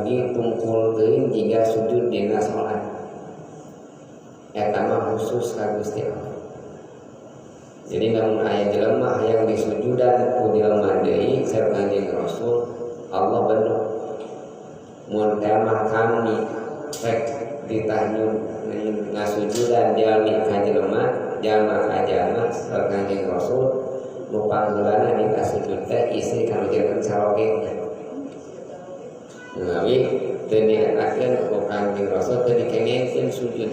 mugi tungkulkeun jiga sujud dina salat. Eta mah khusus ka Gusti Allah. Jadi namun aya jelema hayang disujudan ku jelema deui sareng Kanjeng Rasul, Allah bener. Mun mah kami rek ditanyun ngasujudan jalmi ka jelema, jalma ka jalma sareng Kanjeng Rasul, nu panggeulana dina sujud teh isi kamikeun saroge. Ngawi teu diatakeun ku Kanjeng Rasul teu dikengekeun sujud.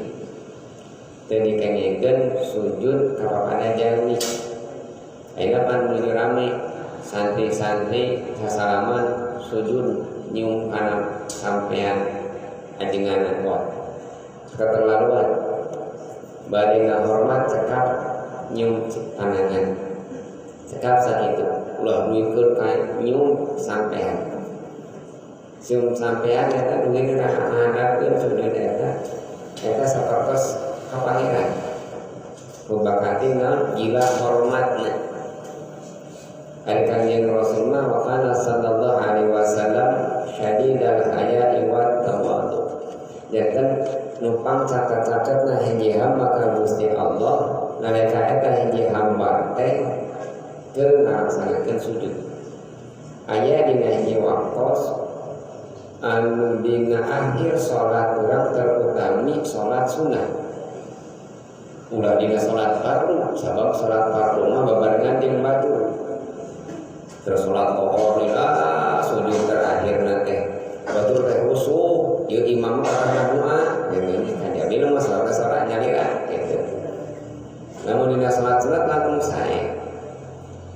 Teu dikengekeun sujud ka papana jalmi. Ayeuna pan meuli rame santri-santri sasalaman sujud nyium kana sampean ajengan kuat. Keterlaluan. Bari ngahormat cekap nyium panangan. Cekap sakitu. Ulah duikeun ka nyium sampean. Sium sampean eta duweun ka ngadapkeun sujud eta sapertos ka pangeran. Kubakatina gila hormatna. Ari Kanjeng Rasulullah wa kana sallallahu alaihi wasallam syadidal haya'i wat tawadhu. Janten numpang caket-caketna hiji hamba ka Gusti Allah, nalika eta hiji hamba teh keur ngalaksanakeun sujud. Aya dina hiji waktos anu dina akhir salat urang terutami salat sunah. Ulah dina salat fardu, sabab salat fardu mah babarengan jeung batur. Terus salat pohon sujud terakhir nanti batur teh khusyuk, ieu imam karana doa, jeung kan jadi mah salat nyalira gitu. Namun dina salat sunat langsung sae.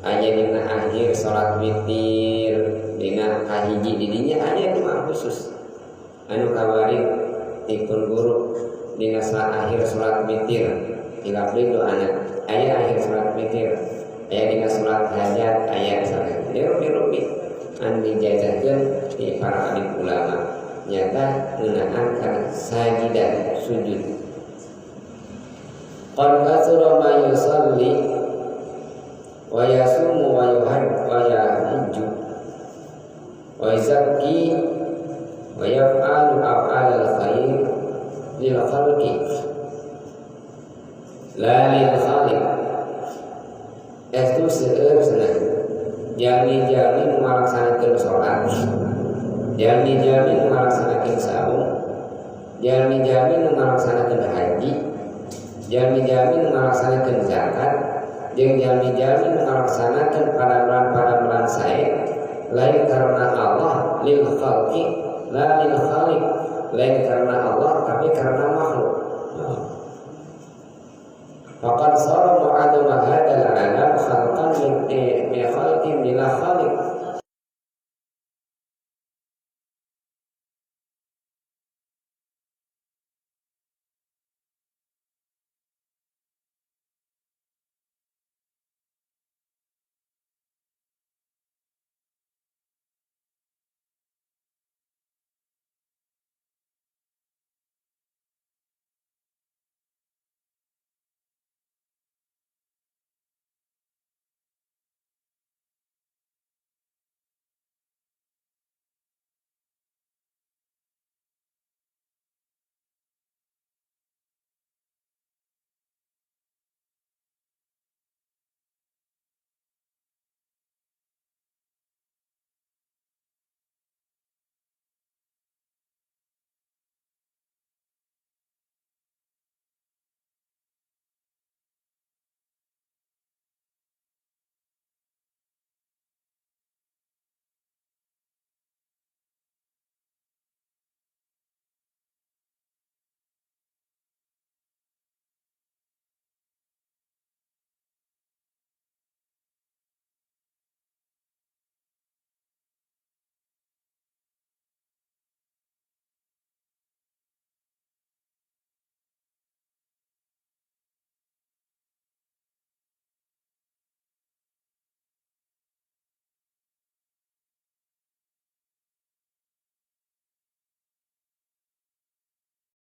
Aya dina akhir salat witir, dina kahiji didinya aya doa khusus. Anu kawarin dipun guru dina akhir salat witir. Dilapri doana aya akhir salat witir, aya dina salat hajat, aya salat rupi-rupi an dijajahkeun di para alim ulama nyata ngeunaan kana sajidan sujud. Qad kasura ma yusalli wa yasumu wa yahujju wa yazakki wa yaf'alu af'alal khair lil khalqi la lil khaliq. Itu seueur cenah jami-jami melaksanakeun salat, jami-jami melaksanakeun saum, jami-jami melaksanakeun haji, jami-jami melaksanakeun zakat, jeung jami-jami melaksanakeun parabulan sae lain karena Allah lil khalqi la lil khaliq, lain karena Allah tapi karena makhluk. Faqad sara